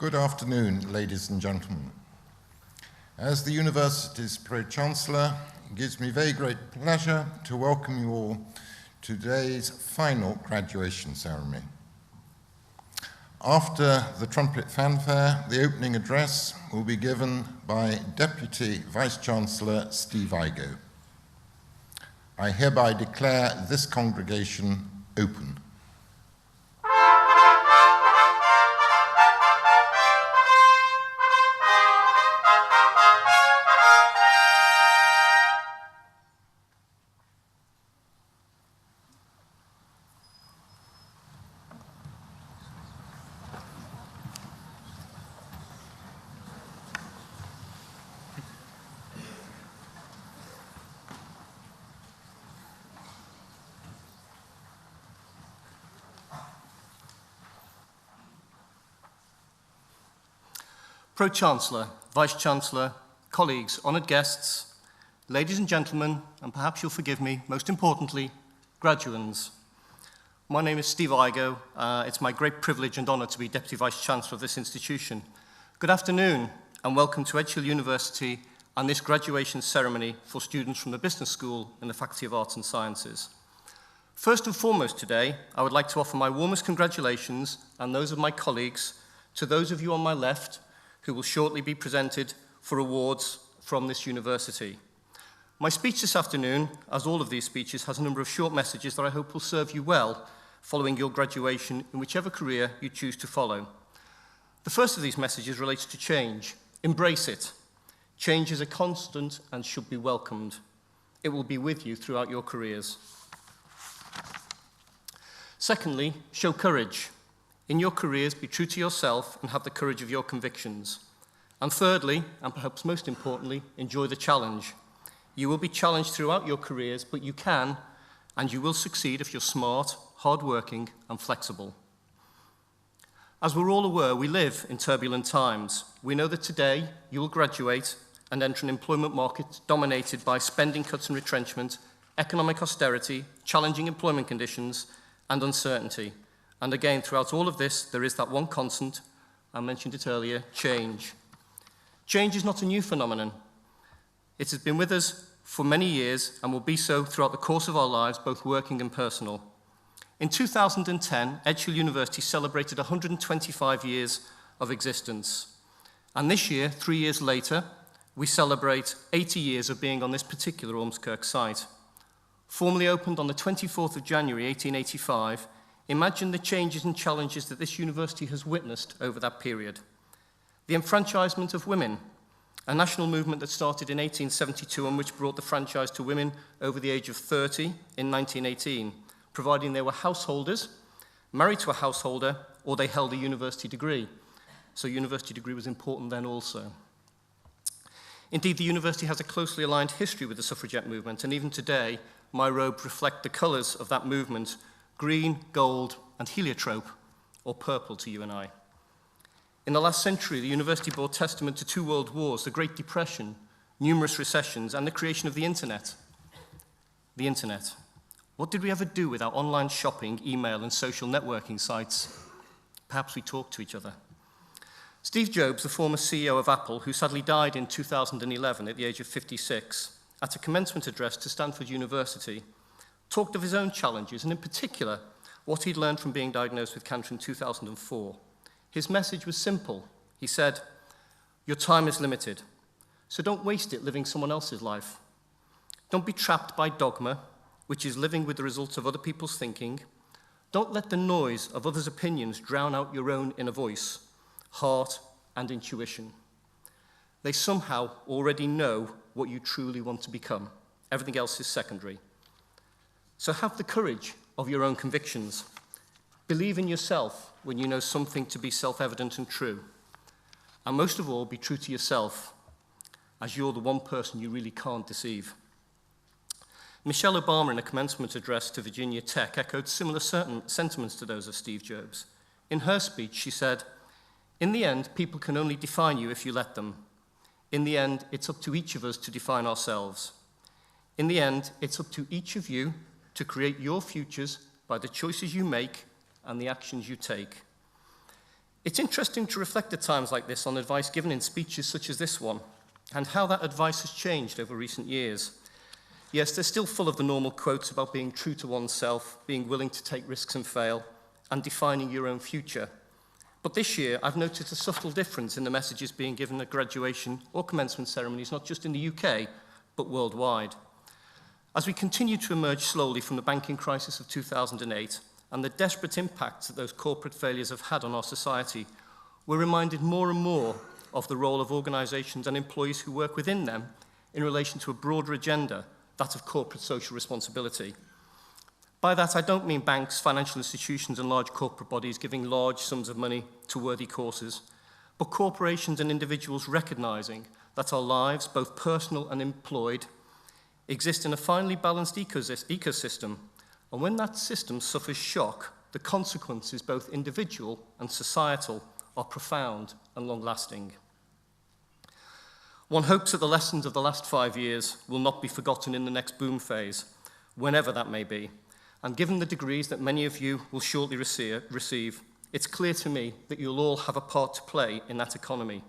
Good afternoon, ladies and gentlemen. As the University's Pro-Chancellor, it gives me very great pleasure to welcome you all to today's final graduation ceremony. After the trumpet fanfare, the opening address will be given by Deputy Vice-Chancellor Steve Igoe. I hereby declare this congregation open. Pro-Chancellor, Vice-Chancellor, colleagues, honoured guests, ladies and gentlemen, and perhaps you'll forgive me, most importantly, graduands. My name is Steve Igoe. It's my great privilege and honour to be Deputy Vice-Chancellor of this institution. Good afternoon and welcome to Edge Hill University and this graduation ceremony for students from the Business School in the Faculty of Arts and Sciences. First and foremost today, I would like to offer my warmest congratulations and those of my colleagues to those of you on my left who will shortly be presented for awards from this university. My speech this afternoon, as all of these speeches, has a number of short messages that I hope will serve you well following your graduation in whichever career you choose to follow. The first of these messages relates to change. Embrace it. Change is a constant and should be welcomed. It will be with you throughout your careers. Secondly, show courage. In your careers, be true to yourself and have the courage of your convictions. And thirdly, and perhaps most importantly, enjoy the challenge. You will be challenged throughout your careers, but you can and you will succeed if you're smart, hardworking, and flexible. As we're all aware, we live in turbulent times. We know that today you will graduate and enter an employment market dominated by spending cuts and retrenchment, economic austerity, challenging employment conditions, and uncertainty. And again, throughout all of this, there is that one constant, I mentioned it earlier, change. Change is not a new phenomenon. It has been with us for many years and will be so throughout the course of our lives, both working and personal. In 2010, Edge Hill University celebrated 125 years of existence. And this year, 3 years later, we celebrate 80 years of being on this particular Ormskirk site. Formally opened on the 24th of January 1885, imagine the changes and challenges that this university has witnessed over that period. The enfranchisement of women, a national movement that started in 1872 and which brought the franchise to women over the age of 30 in 1918, providing they were householders, married to a householder, or they held a university degree. So university degree was important then also. Indeed, the university has a closely aligned history with the suffragette movement, and even today, my robes reflect the colours of that movement: green, gold, and heliotrope, or purple to you and I. In the last century, the university bore testament to 2 world wars, the Great Depression, numerous recessions, and the creation of the internet. The internet. What did we ever do without online shopping, email, and social networking sites? Perhaps we talked to each other. Steve Jobs, the former CEO of Apple, who sadly died in 2011 at the age of 56, at a commencement address to Stanford University, talked of his own challenges, and in particular, what he'd learned from being diagnosed with cancer in 2004. His message was simple. He said, "Your time is limited, so don't waste it living someone else's life. Don't be trapped by dogma, which is living with the results of other people's thinking. Don't let the noise of others' opinions drown out your own inner voice, heart, and intuition. They somehow already know what you truly want to become. Everything else is secondary. So have the courage of your own convictions. Believe in yourself when you know something to be self-evident and true. And most of all, be true to yourself, as you're the one person you really can't deceive." Michelle Obama, in a commencement address to Virginia Tech, echoed similar sentiments to those of Steve Jobs. In her speech, she said, "In the end, people can only define you if you let them. In the end, it's up to each of us to define ourselves. In the end, it's up to each of you to create your futures by the choices you make and the actions you take. It's interesting to reflect at times like this on advice given in speeches such as this one, and how that advice has changed over recent years. Yes, they're still full of the normal quotes about being true to oneself, being willing to take risks and fail, and defining your own future. But this year, I've noticed a subtle difference in the messages being given at graduation or commencement ceremonies, not just in the UK, but worldwide. As we continue to emerge slowly from the banking crisis of 2008 and the desperate impacts that those corporate failures have had on our society, we're reminded more and more of the role of organisations and employees who work within them in relation to a broader agenda, that of corporate social responsibility. By that, I don't mean banks, financial institutions and large corporate bodies giving large sums of money to worthy causes, but corporations and individuals recognising that our lives, both personal and employed, exist in a finely balanced ecosystem, and when that system suffers shock, the consequences, both individual and societal, are profound and long-lasting. One hopes that the lessons of the last 5 years will not be forgotten in the next boom phase, whenever that may be. And given the degrees that many of you will shortly receive, it's clear to me that you'll all have a part to play in that economy.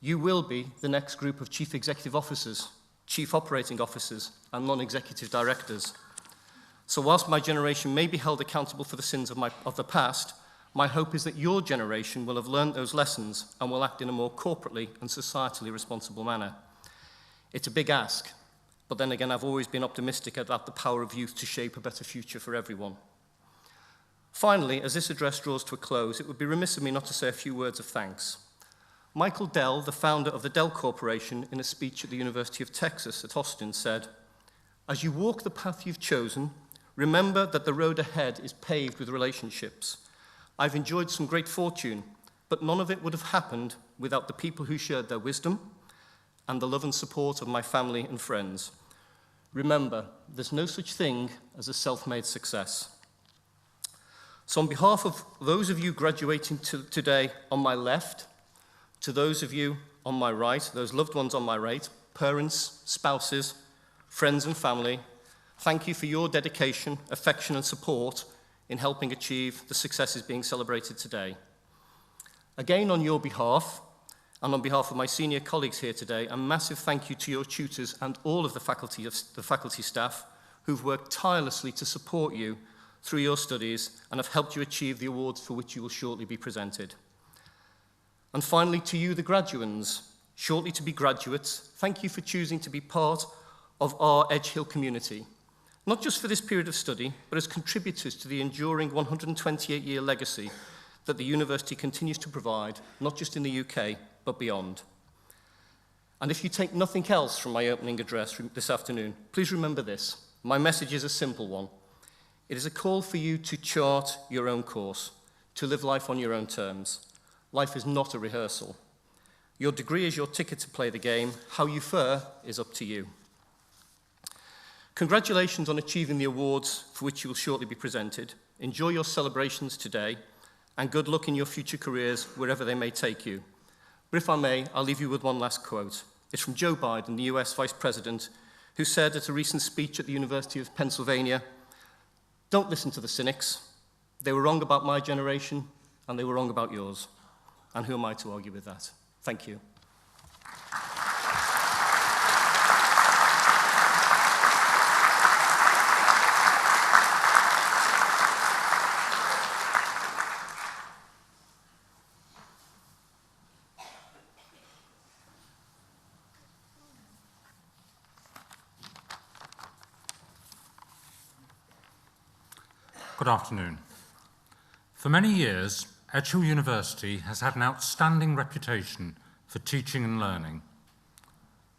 You will be the next group of chief executive officers, chief operating officers, and non-executive directors. So whilst my generation may be held accountable for the sins of the past, my hope is that your generation will have learned those lessons and will act in a more corporately and societally responsible manner. It's a big ask, but then again, I've always been optimistic about the power of youth to shape a better future for everyone. Finally, as this address draws to a close, it would be remiss of me not to say a few words of thanks. Michael Dell, the founder of the Dell Corporation, in a speech at the University of Texas at Austin, said, "As you walk the path you've chosen, remember that the road ahead is paved with relationships. I've enjoyed some great fortune, but none of it would have happened without the people who shared their wisdom and the love and support of my family and friends. Remember, there's no such thing as a self-made success." So on behalf of those of you graduating today on my left, to those of you on my right, those loved ones on my right, parents, spouses, friends and family, thank you for your dedication, affection and support in helping achieve the successes being celebrated today. Again, on your behalf, and on behalf of my senior colleagues here today, a massive thank you to your tutors and all of the faculty staff who've worked tirelessly to support you through your studies and have helped you achieve the awards for which you will shortly be presented. And finally, to you, the graduands, shortly to be graduates, thank you for choosing to be part of our Edge Hill community, not just for this period of study, but as contributors to the enduring 128-year legacy that the university continues to provide, not just in the UK, but beyond. And if you take nothing else from my opening address this afternoon, please remember this. My message is a simple one. It is a call for you to chart your own course, to live life on your own terms. Life is not a rehearsal. Your degree is your ticket to play the game. How you fare is up to you. Congratulations on achieving the awards for which you will shortly be presented. Enjoy your celebrations today, and good luck in your future careers, wherever they may take you. But if I may, I'll leave you with one last quote. It's from Joe Biden, the US Vice President, who said at a recent speech at the University of Pennsylvania, "Don't listen to the cynics. They were wrong about my generation, and they were wrong about yours." And who am I to argue with that? Thank you. Good afternoon. For many years, Edge Hill University has had an outstanding reputation for teaching and learning.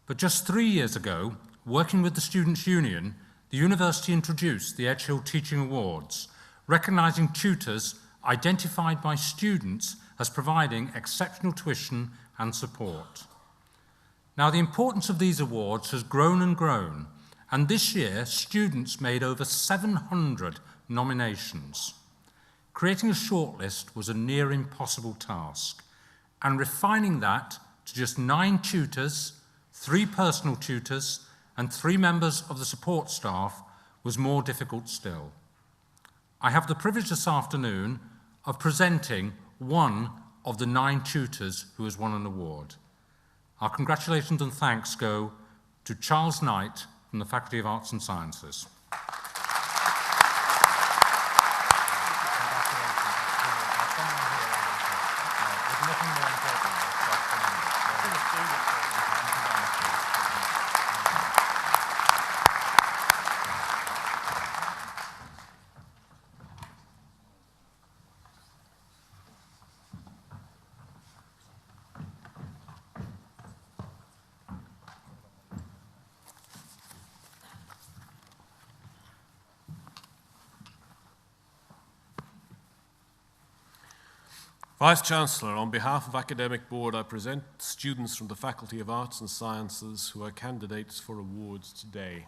But just 3 years ago, working with the Students' Union, the university introduced the Edge Hill Teaching Awards, recognising tutors identified by students as providing exceptional tuition and support. Now, the importance of these awards has grown and grown, and this year, students made over 700 nominations. Creating a shortlist was a near impossible task, and refining that to just 9 tutors, 3 personal tutors, and 3 members of the support staff was more difficult still. I have the privilege this afternoon of presenting one of the 9 tutors who has won an award. Our congratulations and thanks go to Charles Knight from the Faculty of Arts and Sciences. Vice-Chancellor, on behalf of Academic Board, I present students from the Faculty of Arts and Sciences who are candidates for awards today.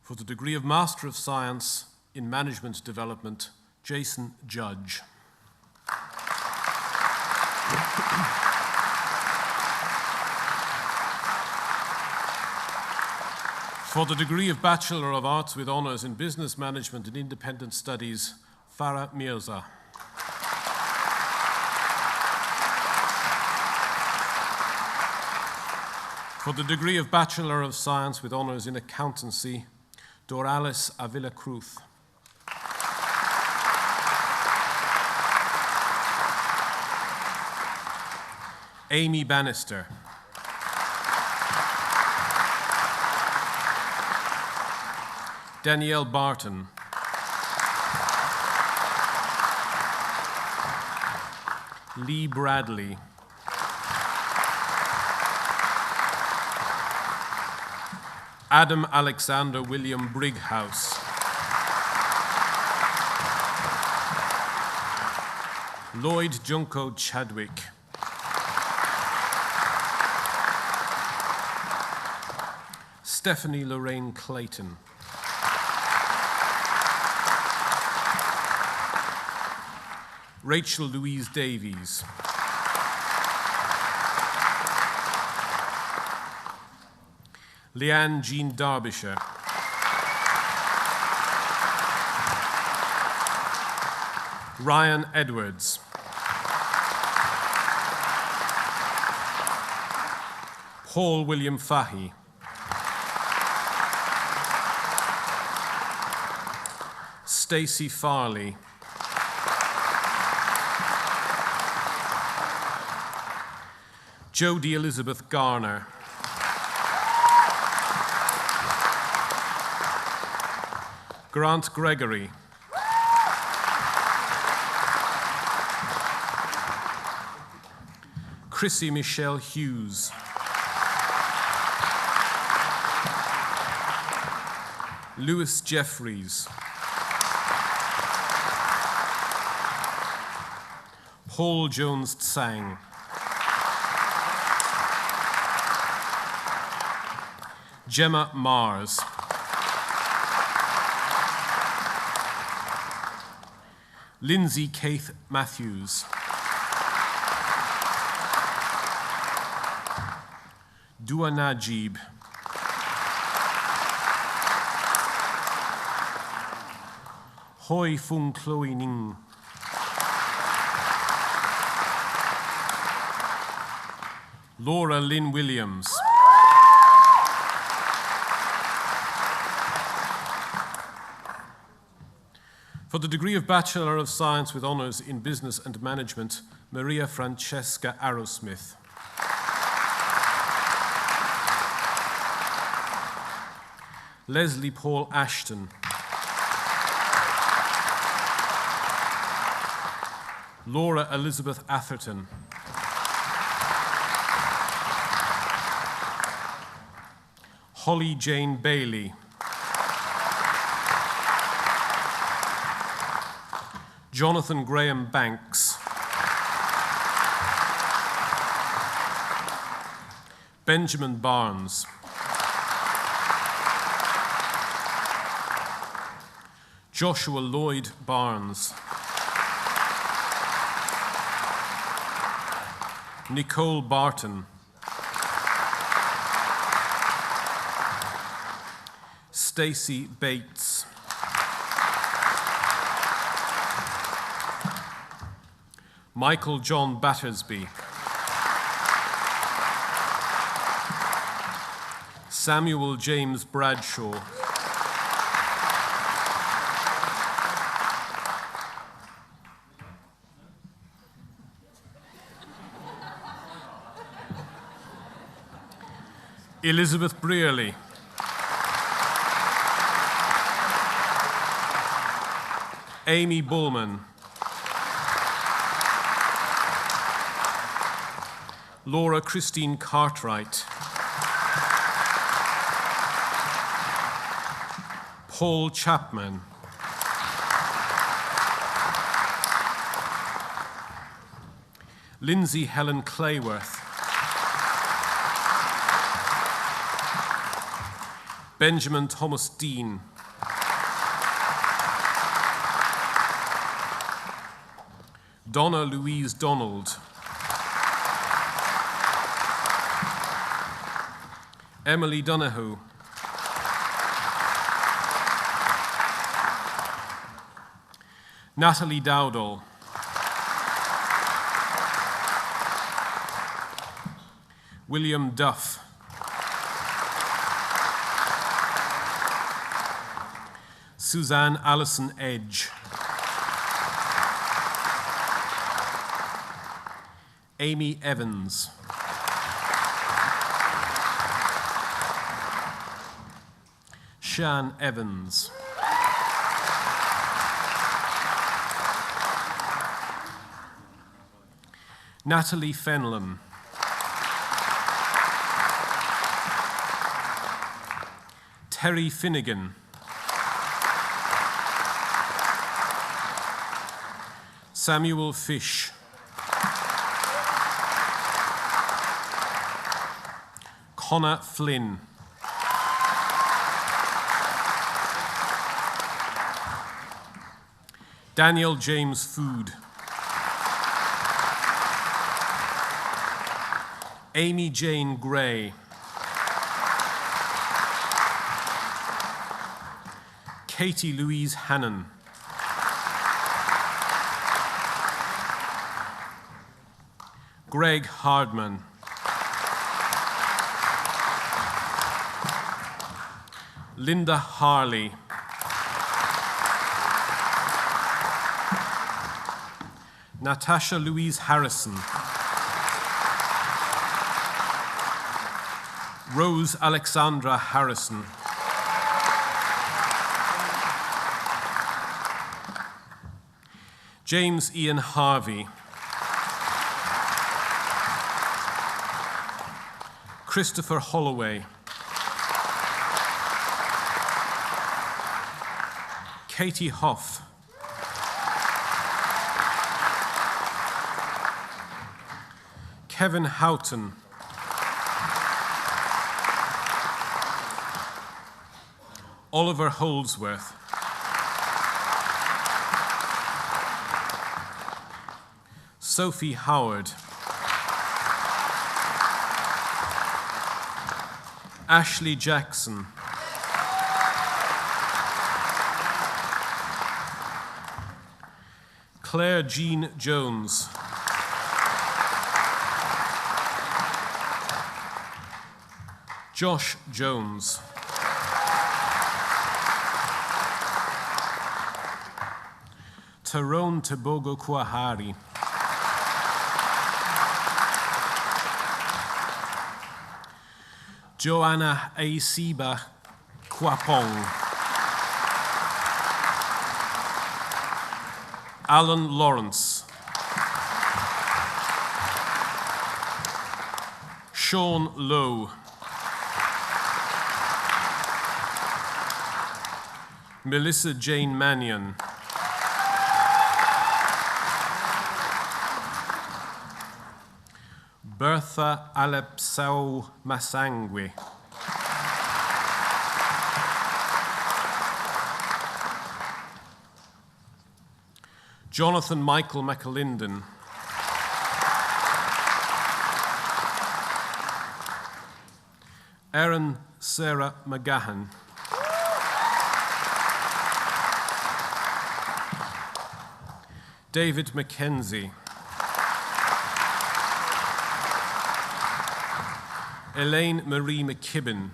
For the degree of Master of Science in Management Development, Jason Judge. For the degree of Bachelor of Arts with Honours in Business Management and Independent Studies, Farah Mirza. For the degree of Bachelor of Science with Honours in Accountancy, Dorales Avila Cruz. Amy Bannister. Danielle Barton. Lee Bradley. Adam Alexander William Brighouse. Lloyd Junko Chadwick. Stephanie Lorraine Clayton. Rachel Louise Davies. Leanne Jean Derbyshire. Ryan Edwards. Paul William Fahy. Stacey Farley. Jodie Elizabeth Garner. Grant Gregory. Chrissy Michelle Hughes. Lewis Jeffries. Paul Jones Tsang. Gemma Mars. Lindsay Keith Matthews. Dua Najib. Hoi Fung Chloe Ning. Laura Lynn Williams. For the degree of Bachelor of Science with Honours in Business and Management, Maria Francesca Arrowsmith. Leslie Paul Ashton. Laura Elizabeth Atherton. Holly Jane Bailey. Jonathan Graham Banks. Benjamin Barnes. Joshua Lloyd Barnes. Nicole Barton. Stacey Bates. Michael John Battersby, Samuel James Bradshaw, Elizabeth Brearley, Amy Bullman, Laura Christine Cartwright, Paul Chapman, Lindsay Helen Clayworth, Benjamin Thomas Dean, Donna Louise Donald, Emily Donoghue, Natalie Dowdall, William Duff, Suzanne Allison Edge, Amy Evans, Shan Evans, Natalie Fenlon, Terry Finnegan, Samuel Fish, Connor Flynn, Daniel James Food, Amy Jane Gray, Katie Louise Hannon, Greg Hardman, Linda Harley, Natasha Louise Harrison, Rose Alexandra Harrison, James Ian Harvey, Christopher Holloway, Katie Hoff, Kevin Houghton, Oliver Holdsworth, Sophie Howard, Ashley Jackson, Claire Jean Jones, Josh Jones, Tyrone Tebogo Kwahari, Joanna Aisiba Kwapong, Alan Lawrence, Sean Lowe, Melissa Jane Mannion, Bertha Alepsau Masangwe, Jonathan Michael McAlinden, Erin Sarah McGahan, David McKenzie, Elaine Marie McKibben,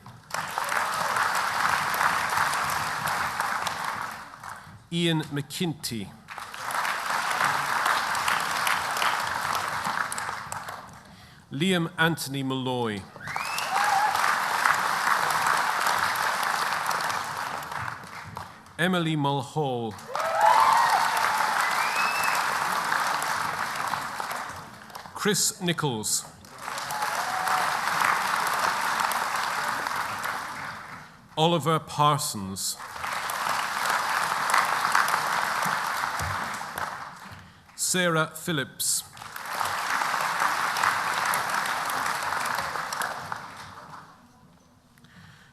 Ian McKinty, Liam Anthony Malloy, Emily Mulhall, Chris Nichols, Oliver Parsons, Sarah Phillips,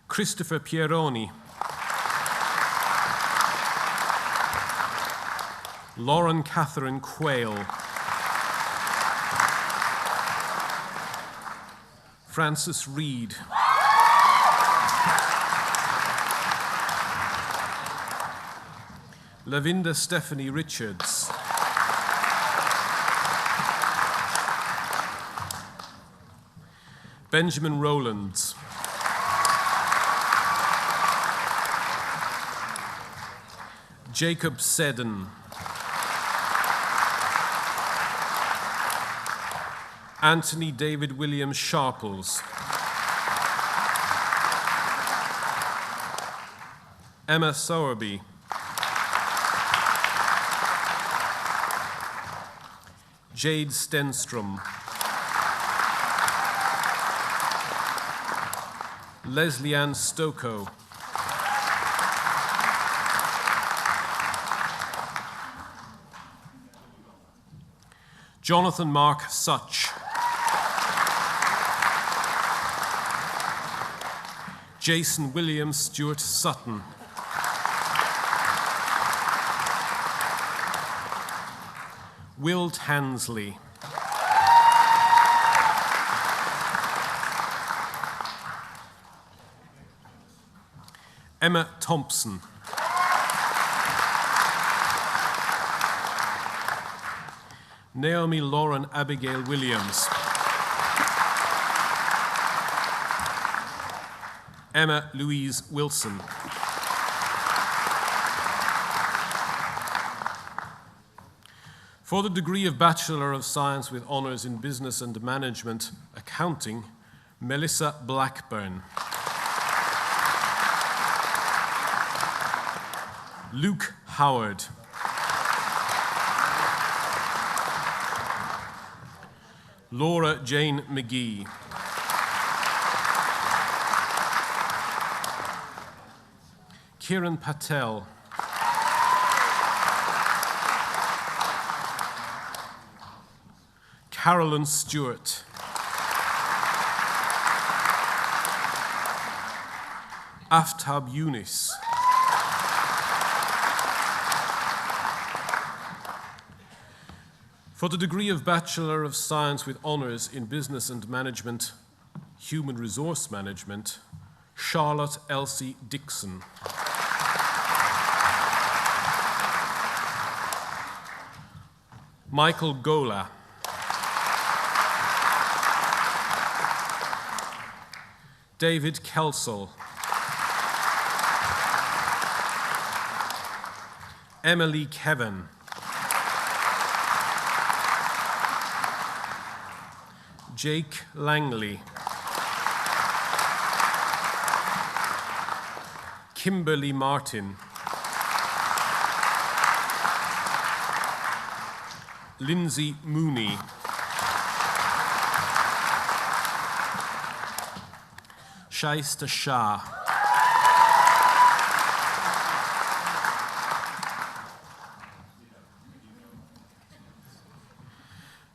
Christopher Pieroni, Lauren Catherine Quayle, Francis Reed, Lavinda Stephanie Richards, Benjamin Rowlands, Jacob Seddon, Anthony David Williams Sharples, Emma Sowerby, Jade Stenstrom, Leslie Ann Stokoe, Jonathan Mark Such, Jason William Stewart Sutton, Will Tansley, Emma Thompson, Naomi Lauren Abigail Williams, Emma Louise Wilson, for the degree of Bachelor of Science with Honours in Business and Management, Accounting, Melissa Blackburn, Luke Howard, Laura Jane McGee, Kieran Patel, Carolyn Stewart, Aftab Yunis, for the degree of Bachelor of Science with Honours in Business and Management, Human Resource Management, Charlotte Elsie Dixon, Michael Gola, David Kelsall, Emily Kevin, Jake Langley, Kimberly Martin, Lindsay Mooney, Shaista Shah,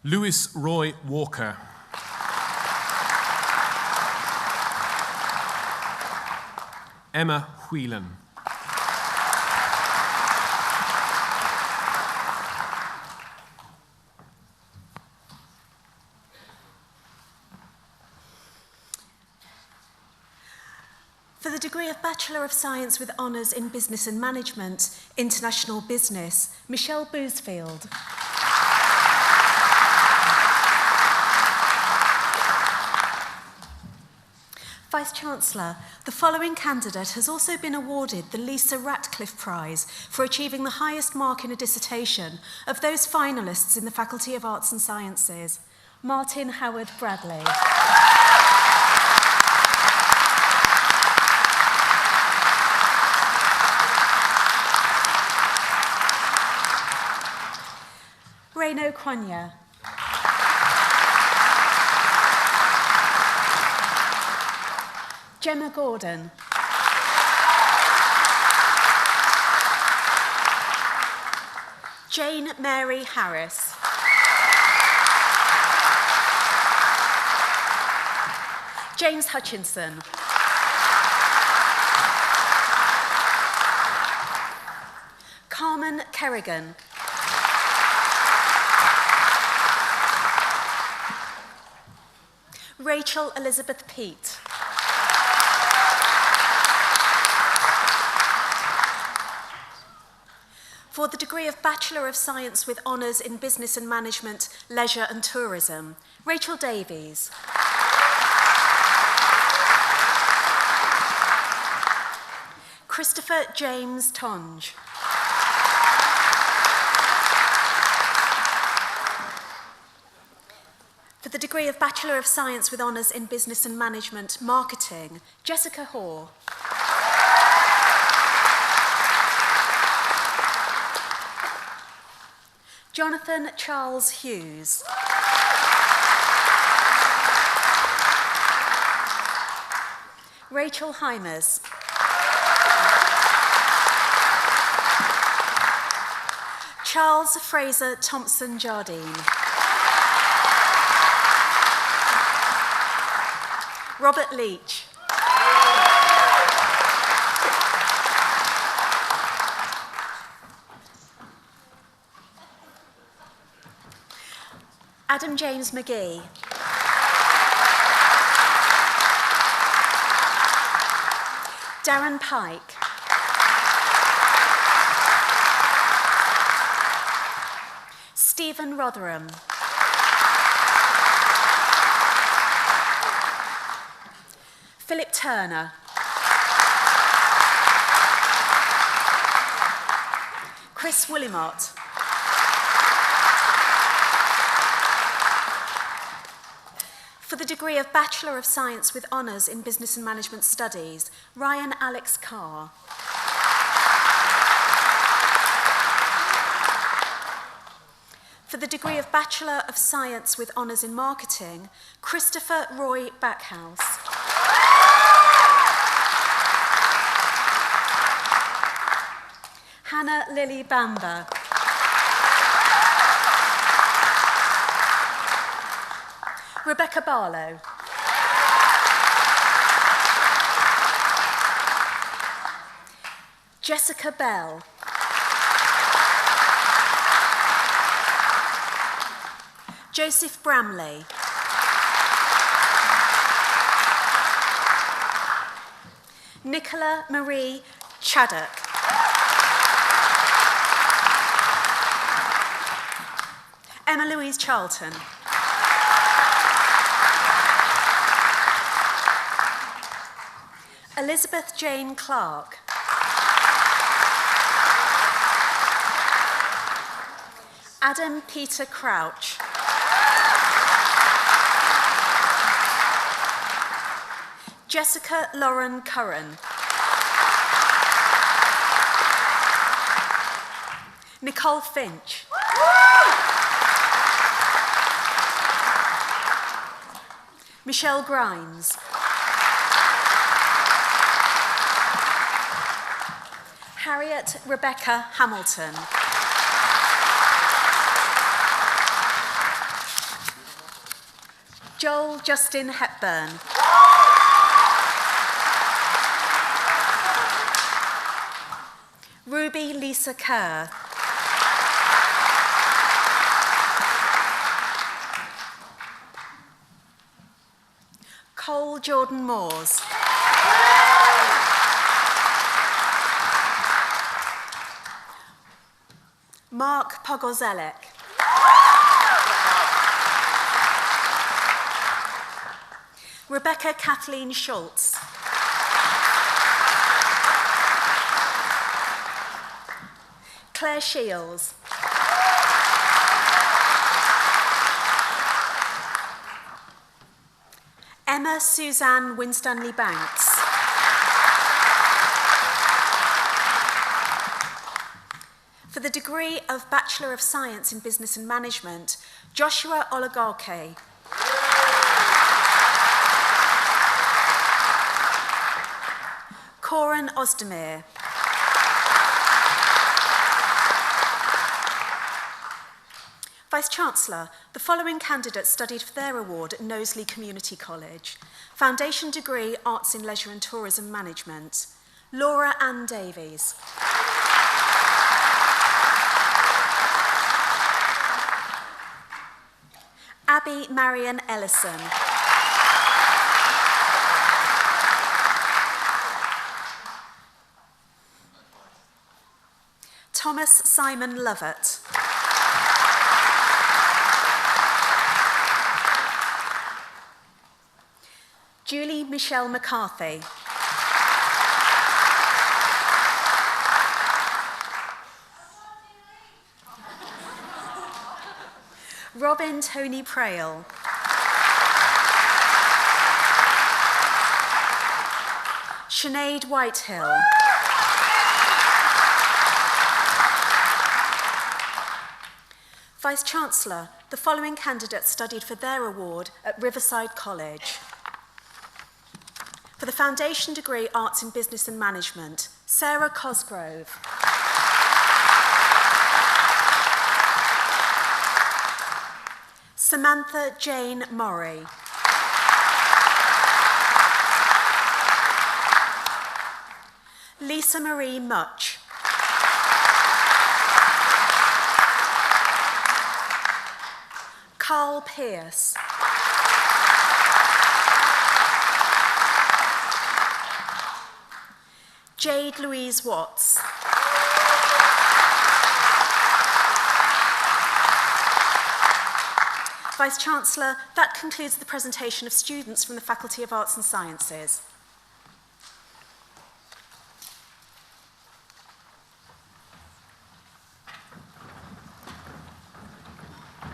Lewis Roy Walker, Emma Whelan, for the degree of Bachelor of Science with Honours in Business and Management, International Business, Michelle Boosfield, Vice-Chancellor, the following candidate has also been awarded the Lisa Ratcliffe Prize for achieving the highest mark in a dissertation of those finalists in the Faculty of Arts and Sciences. Martin Howard Bradley. Reino Quanya. Gemma Gordon. Jane Mary Harris. James Hutchinson. Carmen Kerrigan. Rachel Elizabeth Peat. For the degree of Bachelor of Science with Honours in Business and Management, Leisure and Tourism, Rachel Davies. Christopher James Tonge. For the degree of Bachelor of Science with Honours in Business and Management, Marketing, Jessica Hoare. Jonathan Charles Hughes. Rachel Heimers. Charles Fraser Thompson Jardine. Robert Leach. Adam James McGee. Darren Pike. Stephen Rotherham. Philip Turner. Chris Willimott. For the degree of Bachelor of Science with Honours in Business and Management Studies, Ryan Alex Carr. For the degree of Bachelor of Science with Honours in Marketing, Christopher Roy Backhouse. Hannah Lily Bamber. Rebecca Barlow. Jessica Bell. Joseph Bramley. Nicola Marie Chaddock. Emma Louise Charlton. Elizabeth Jane Clark. Adam Peter Crouch. Jessica Lauren Curran. Nicole Finch. Michelle Grimes. Harriet Rebecca Hamilton. Joel Justin Hepburn. Ruby Lisa Kerr. Cole Jordan Moores. Mark Pogozelek. Rebecca Kathleen Schultz. Claire Shields. Emma Suzanne Winstanley Banks. For the degree of Bachelor of Science in Business and Management, Joshua Oligarke. Coran Ozdemir. Vice-Chancellor, the following candidates studied for their award at Knowsley Community College. Foundation degree, Arts in Leisure and Tourism Management. Laura Ann Davies. Abby Marian Ellison. Thomas Simon Lovett. Julie Michelle McCarthy. Robin Tony Prail. Sinead Whitehill. Vice-Chancellor, the following candidates studied for their award at Riverside College. For the Foundation degree, Arts in Business and Management, Sarah Cosgrove. Samantha Jane Murray. Lisa Marie Much. Carl Pearce. Jade Louise Watts. Vice-Chancellor, that concludes the presentation of students from the Faculty of Arts and Sciences.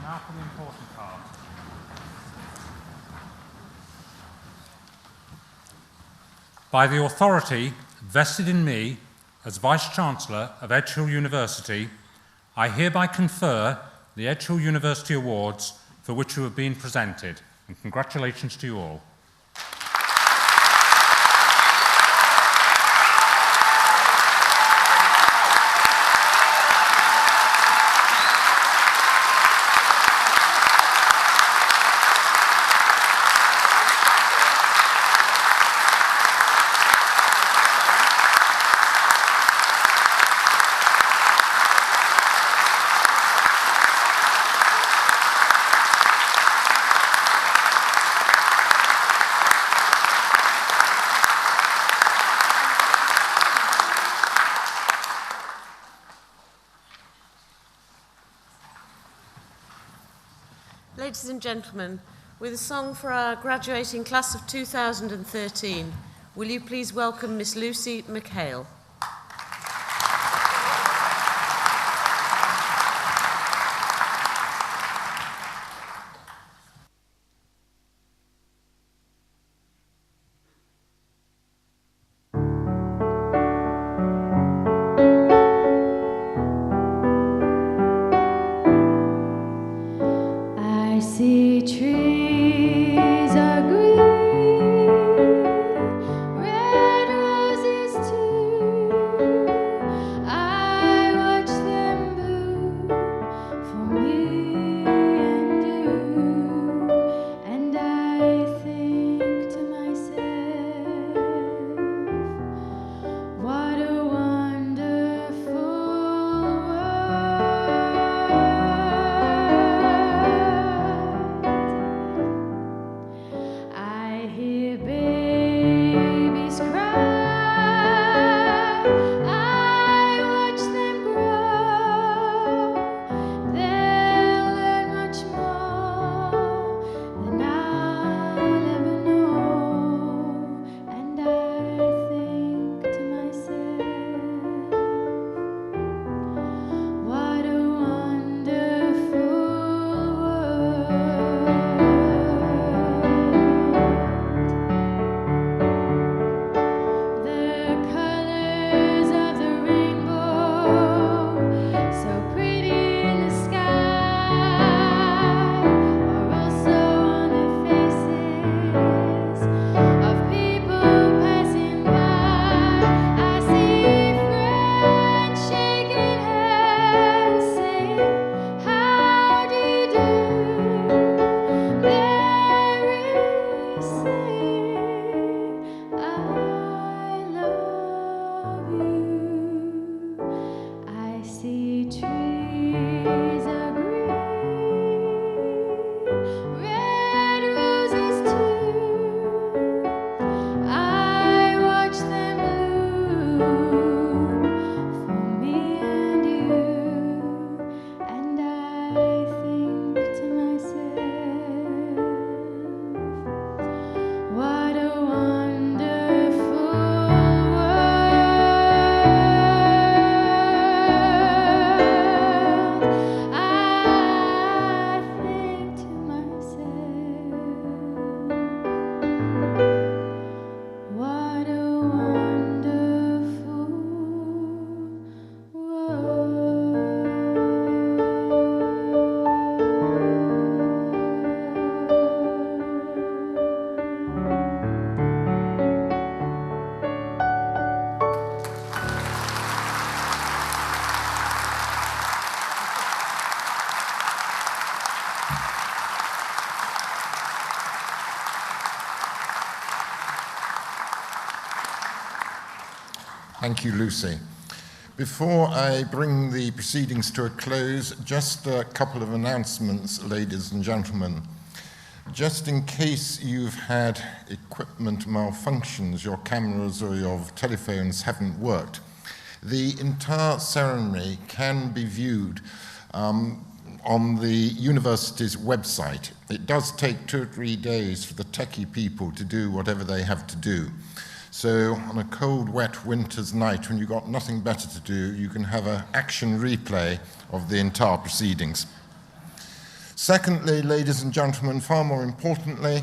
Now for the important part. By the authority vested in me as Vice-Chancellor of Edgehill University, I hereby confer the Edgehill University Awards for which you have been presented, and congratulations to you all. Ladies and gentlemen, with a song for our graduating class of 2013, will you please welcome Miss Lucy McHale. I Thank you, Lucy. Before I bring the proceedings to a close, just a couple of announcements, ladies and gentlemen. Just in case you've had equipment malfunctions, your cameras or your telephones haven't worked, the entire ceremony can be viewed on the university's website. It does take 2 or 3 days for the techie people to do whatever they have to do. So on a cold, wet winter's night when you've got nothing better to do, you can have an action replay of the entire proceedings. Secondly, ladies and gentlemen, far more importantly,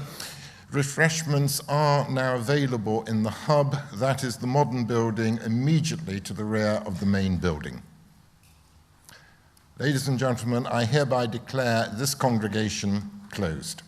refreshments are now available in the hub, that is the modern building immediately to the rear of the main building. Ladies and gentlemen, I hereby declare this congregation closed.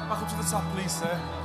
Back up to the top, please, sir.